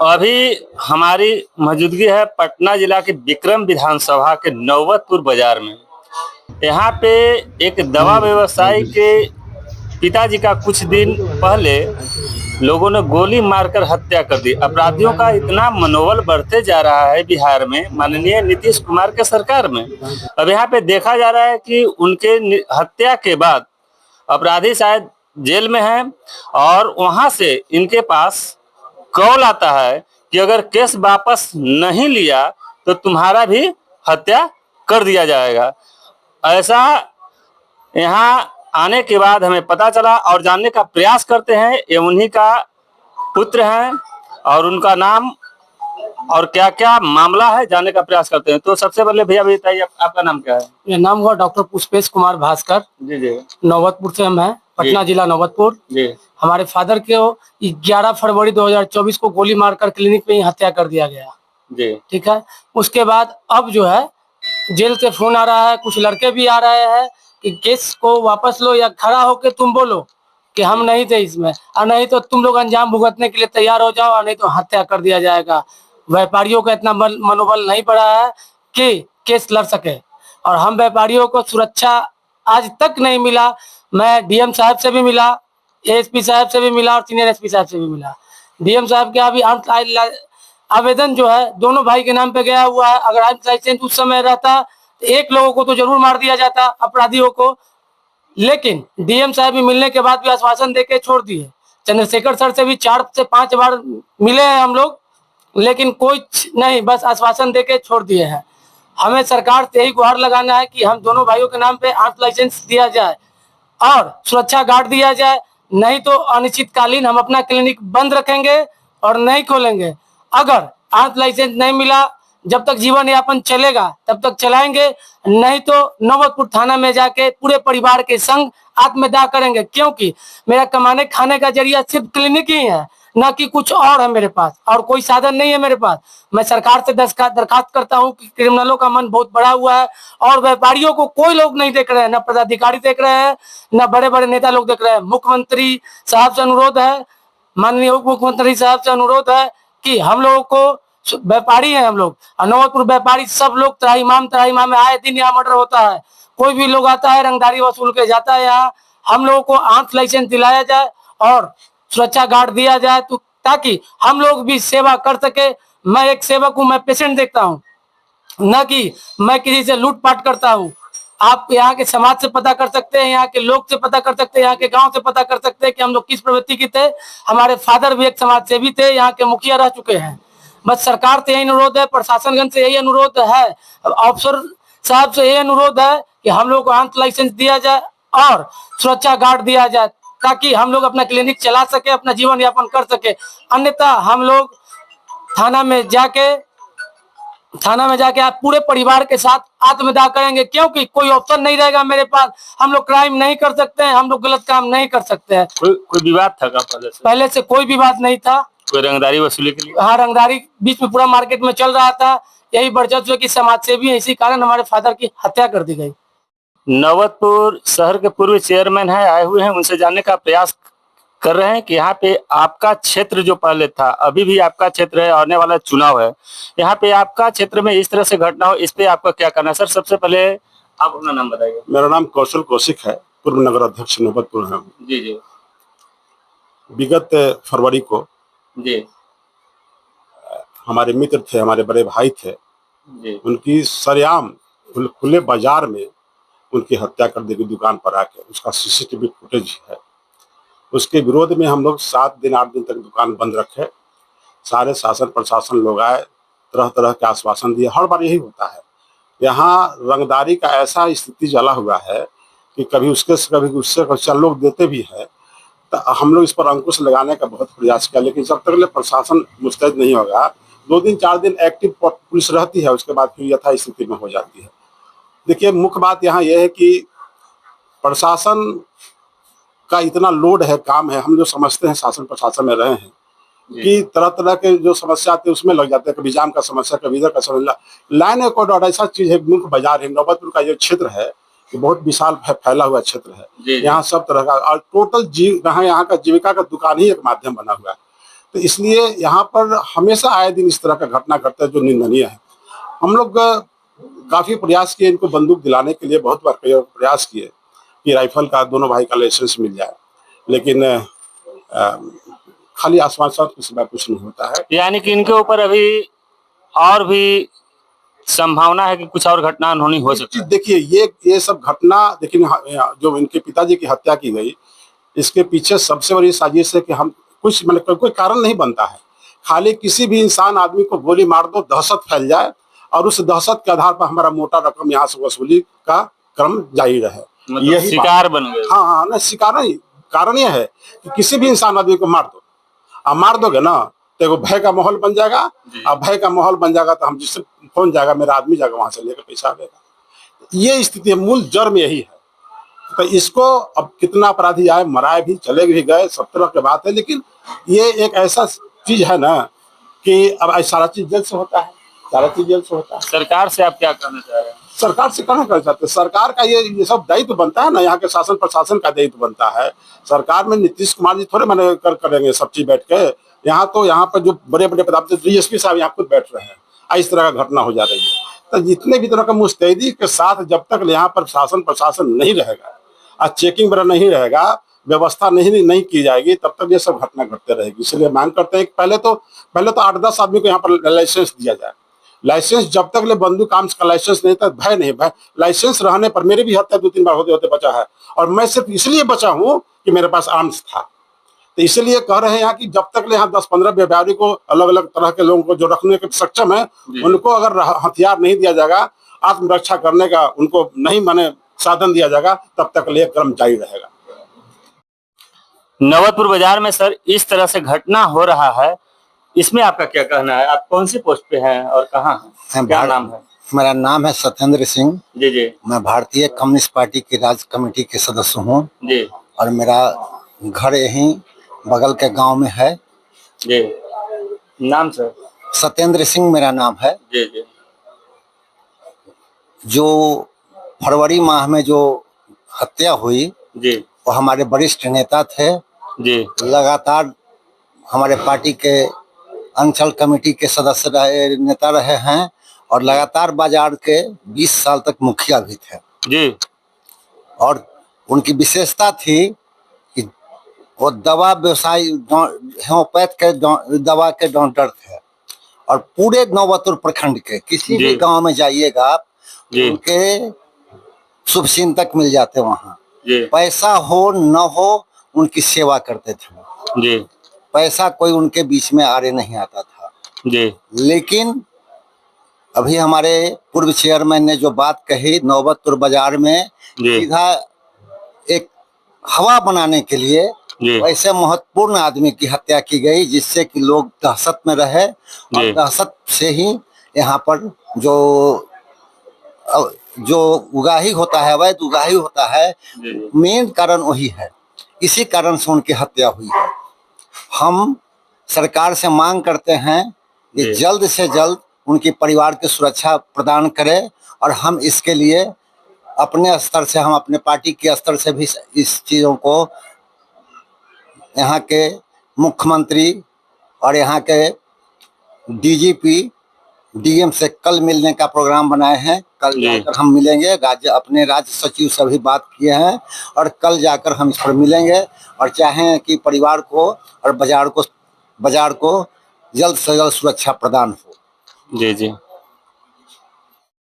अभी हमारी मौजूदगी है पटना जिला के विक्रम विधानसभा के नौबतपुर बाजार में। यहाँ पे एक दवा व्यवसायी के पिताजी का कुछ दिन पहले लोगों ने गोली मारकर हत्या कर दी। अपराधियों का इतना मनोबल बढ़ते जा रहा है बिहार में माननीय नीतीश कुमार के सरकार में। अब यहाँ पे देखा जा रहा है कि उनके हत्या के बाद अपराधी शायद जेल में हैं और वहां से इनके पास कॉल आता है कि अगर केस वापस नहीं लिया तो तुम्हारा भी हत्या कर दिया जाएगा। ऐसा यहाँ आने के बाद हमें पता चला और जानने का प्रयास करते हैं। ये उन्हीं का पुत्र हैं और उनका नाम और क्या क्या मामला है जानने का प्रयास करते हैं। तो सबसे पहले भैया बताइए आपका नाम क्या है? मेरा नाम हुआ डॉक्टर पुष्पेश कुमार भास्कर। जी जी। नौबतपुर से हम हैं, पटना जिला नौबतपुर जी। हमारे फादर के 11 फरवरी 2024 को गोली मारकर क्लिनिक में ही हत्या कर दिया गया जी। ठीक है। उसके बाद अब जो है जेल से फोन आ रहा है, कुछ लड़के भी आ रहे हैं कि केस को वापस लो या खड़ा होके तुम बोलो कि हम नहीं थे इसमें, और नहीं तो तुम लोग अंजाम भुगतने के लिए तैयार हो जाओ, और नहीं तो हत्या कर दिया जाएगा। व्यापारियों का इतना मनोबल नहीं बढ़ा है कि केस लड़ सके, और हम व्यापारियों को सुरक्षा आज तक नहीं मिला। मैं डीएम साहब से भी मिला, एएसपी साहब से भी मिला और सीनियर एसपी साहब से भी मिला। डीएम साहब के अभी आवेदन जो है दोनों भाई के नाम पे गया हुआ है। अगर आर्म्स लाइसेंस उस समय रहता तो एक लोगों को तो जरूर मार दिया जाता, अपराधियों को, लेकिन डीएम साहब भी मिलने के बाद भी आश्वासन देके छोड़ दिए। चंद्रशेखर सर से भी 4 से 5 बार मिले हैं हम लोग, लेकिन कोई नहीं, बस आश्वासन देके छोड़ दिए हैं। हमें सरकार से यही गुहार लगाना है कि हम दोनों भाइयों के नाम पे आर्म्स लाइसेंस दिया जाए और सुरक्षा गार्ड दिया जाए, नहीं तो अनिश्चितकालीन हम अपना क्लिनिक बंद रखेंगे और नहीं खोलेंगे। अगर आर्म्स लाइसेंस नहीं मिला, जब तक जीवन यापन चलेगा तब तक चलाएंगे, नहीं तो नौबतपुर थाना में जाके पूरे परिवार के संग आत्मदाह करेंगे। क्योंकि मेरा कमाने खाने का जरिया सिर्फ क्लिनिक ही है, न कि कुछ और है मेरे पास, और कोई साधन नहीं है मेरे पास। मैं सरकार से दरखास्त करता हूं कि क्रिमिनलों का मन बहुत बड़ा हुआ है और व्यापारियों को कोई लोग नहीं देख रहे हैं, न पदाधिकारी देख रहे हैं, न बड़े बड़े नेता लोग देख रहे हैं। मुख्यमंत्री साहब से अनुरोध है, माननीय उप मुख्यमंत्री साहब से अनुरोध है कि हम लोगों को, व्यापारी हैं हम लोग, नौबतपुर व्यापारी सब लोग त्राहिमाम में आए दिन यहाँ मर्डर होता है। कोई भी लोग आता है रंगदारी वसूल के जाता है यहाँ। हम लोगों को आर्म्स लाइसेंस दिलाया जाए और सुरक्षा गार्ड दिया जाए, तो ताकि हम लोग भी सेवा कर सके। मैं एक सेवक हूँ, मैं पेशेंट देखता हूँ, न कि मैं किसी से लूटपाट करता हूँ। आप यहाँ के समाज से पता कर सकते हैं, यहाँ के लोग से पता कर सकते हैं, यहाँ के गांव से पता कर सकते हैं कि हम लोग किस प्रवृत्ति के थे। हमारे फादर भी एक समाज सेवी थे, यहाँ के मुखिया रह चुके हैं। बस सरकार से यही अनुरोध है, प्रशासनगण से यही अनुरोध है, अफसर साहब से यही अनुरोध है कि हम लोग को आर्म्स लाइसेंस दिया जाए और सुरक्षा गार्ड दिया जाए, ताकि हम लोग अपना क्लिनिक चला सके, अपना जीवन यापन कर सके। अन्यथा हम लोग थाना में जाके आप पूरे परिवार के साथ आत्मदाह करेंगे, क्योंकि कोई ऑप्शन नहीं रहेगा मेरे पास। हम लोग क्राइम नहीं कर सकते हैं, हम लोग गलत काम नहीं कर सकते हैं। कोई विवाद था का पहले से कोई विवाद नहीं था। कोई रंगदारी वसूली के लिए? हाँ, रंगदारी बीच में पूरा मार्केट में चल रहा था। यही वर्चस्व की समाज सेवी है, इसी कारण हमारे फादर की हत्या कर दी गई। नौबतपुर शहर के पूर्व चेयरमैन है, आए हुए हैं, उनसे जानने का प्रयास कर रहे हैं कि यहाँ पे आपका क्षेत्र जो पहले था, अभी भी आपका क्षेत्र है, आने वाला चुनाव है, यहाँ पे आपका क्षेत्र में इस तरह से घटना हो, इस पे आपका क्या कहना है? सर, सबसे पहले आप अपना नाम बताइए। मेरा नाम कौशल कौशिक है, पूर्व नगर अध्यक्ष नौबतपुर है। जी जी। विगत फरवरी को जी हमारे मित्र थे, हमारे बड़े भाई थे जी, उनकी सरेआम खुले बाजार में उनकी हत्या कर दी गई, दुकान पर आके। उसका सीसीटीवी फुटेज है। उसके विरोध में हम लोग 7 दिन 8 दिन तक दुकान बंद रखे। सारे शासन प्रशासन लोग आए, तरह तरह के आश्वासन दिए। हर बार यही होता है। यहाँ रंगदारी का ऐसा स्थिति चला हुआ है कि कभी उसके कभी उससे लोग देते भी है। तो हम लोग इस पर अंकुश लगाने का बहुत प्रयास किया, लेकिन जब तक प्रशासन मुस्तैद नहीं होगा, 2 दिन 4 दिन एक्टिव पुलिस रहती है, उसके बाद फिर यथा स्थिति में हो जाती है। देखिए, मुख्य बात यहाँ यह है कि प्रशासन का इतना लोड है, काम है। हम जो समझते हैं, शासन प्रशासन में रहे हैं, कि तरह तरह के जो समस्या आती है उसमें लग जाते हैं। कभी जाम का समस्या, कभी इधर का समस्या। लाइन एक और ऐसा चीज है, मुख्य बाजार है। नौबतपुर का जो क्षेत्र है ये बहुत विशाल फैला हुआ क्षेत्र है। यहाँ सब तरह का, और टोटल यहाँ का जीविका का दुकान ही एक माध्यम बना हुआ है। तो इसलिए यहाँ पर हमेशा आए दिन इस तरह का घटना घटता है जो निंदनीय है। हम लोग काफी प्रयास किए इनको बंदूक दिलाने के लिए, बहुत बार प्रयास किए कि राइफल का दोनों भाई का लाइसेंस मिल जाए, लेकिन खाली आश्वासन के सिवा कुछ नहीं होता है। यानी कि इनके ऊपर अभी और भी संभावना है कि कुछ और घटना होनी हो सकती है। देखिए ये सब घटना, देखिए जो इनके पिताजी की हत्या की गई, इसके पीछे सबसे बड़ी साजिश है कि हम कुछ मतलब कोई कारण नहीं बनता है, खाली किसी भी इंसान आदमी को गोली मार दो, दहशत फैल जाए और उस दहशत के आधार पर हमारा मोटा रकम यहाँ से वसूली का क्रम जारी रहे। मतलब यही शिकार बन गए। हाँ, ना शिकार नहीं, कारण यह है कि किसी भी इंसान आदमी को मार दो, आप मार दोगे ना तो एगो भय का माहौल बन जाएगा। अब भय का माहौल बन जाएगा तो हम जिससे फोन जाएगा, मेरा आदमी जाएगा वहां से लेकर पैसा आएगा। ये स्थिति है, मूल जड़ में यही है। तो इसको अब कितना अपराधी आए, मराए भी, चले भी गए, सब तरह की बात है, लेकिन ये एक ऐसा चीज है ना कि अब सारा चीज जेल से होता है, सारा चीज जेल से होता है। सरकार से आप क्या कहना चाह रहे हैं? सरकार से कहना कर चाहते हैं, सरकार का ये सब दायित्व बनता है ना, यहाँ के शासन प्रशासन का दायित्व बनता है। सरकार में नीतीश कुमार जी थोड़े मैंने करेंगे सब चीज बैठ के। यहाँ तो यहाँ पर जो बड़े बड़े पदाधिकारी, डीएसपी साहब यहाँ खुद बैठ रहे हैं, इस तरह का घटना हो जा रही है। तो जितने भी तरह का मुस्तैदी के साथ जब तक यहाँ पर शासन प्रशासन नहीं रहेगा और चेकिंग वगैरह नहीं रहेगा, व्यवस्था नहीं की जाएगी, तब तक ये सब घटना घटते रहेगी। इसलिए मांग करते हैं कि पहले तो 8-10 आदमी को यहाँ पर लाइसेंस दिया जाए। लाइसेंस जब तक ले बंदूक आर्म्स का लाइसेंस नहीं था, भय नहीं, भय लाइसेंस रहने पर मेरे भी हत्या 2-3 बार होते होते बचा है, और मैं सिर्फ इसलिए बचा हूँ कि मेरे पास आर्म्स था। तो इसलिए कह रहे हैं यहाँ कि जब तक ले यहाँ 10-15 व्यापारी को, अलग अलग तरह के लोगों को जो रखने के सक्षम है, उनको अगर हथियार नहीं दिया जाएगा, आत्मरक्षा करने का उनको नहीं माने साधन दिया जाएगा, तब तक ले क्रम जारी रहेगा। नौबतपुर बाजार में सर इस तरह से घटना हो रहा है, इसमें आपका क्या कहना है? आप कौन सी पोस्ट पे हैं और कहाँ हैं? क्या नाम है? मेरा नाम है सत्येंद्र सिंह जी जी। मैं भारतीय कम्युनिस्ट पार्टी की राज्य कमेटी के सदस्य हूँ जी। और मेरा घर यहीं बगल के गांव में है। जी। नाम सर? सत्येंद्र सिंह मेरा नाम है। जी जी। जो फरवरी माह में जो हत्या हुई जी, वो हमारे वरिष्ठ नेता थे जी। लगातार हमारे पार्टी के अंचल कमेटी के सदस्य रहे, नेता रहे हैं और लगातार बाजार के 20 साल तक मुखिया भी थे जी। और उनकी विशेषता थी कि वो दवा व्यवसाय, होम्योपैथ के दवा के डॉक्टर थे और पूरे नौबतपुर प्रखंड के किसी भी गांव में जाइएगा आप, उनके शुभ चिंतक मिल जाते वहाँ। पैसा हो न हो उनकी सेवा करते थे जी। पैसा कोई उनके बीच में आड़े नहीं आता था जी। लेकिन अभी हमारे पूर्व चेयरमैन ने जो बात कही, नौबतपुर बाजार में सीधा एक हवा बनाने के लिए वैसे महत्वपूर्ण आदमी की हत्या की गई, जिससे कि लोग दहशत में रहे और दहशत से ही यहाँ पर जो उगाही होता है, अवैध उगाही होता है, मेन कारण वही है। इसी कारण से उनकी हत्या हुई है। हम सरकार से मांग करते हैं कि जल्द से जल्द उनके परिवार की सुरक्षा प्रदान करें और हम इसके लिए अपने स्तर से, हम अपने पार्टी के स्तर से भी इस चीज़ों को यहाँ के मुख्यमंत्री और यहाँ के डीजीपी, डीएम से कल मिलने का प्रोग्राम बनाए हैं। कल जाकर हम मिलेंगे, अपने राज्य सचिव से भी बात किए हैं और कल जाकर हम इस पर मिलेंगे और चाहें कि परिवार को और बाजार को जल्द से जल्द सुरक्षा प्रदान हो। जी जी।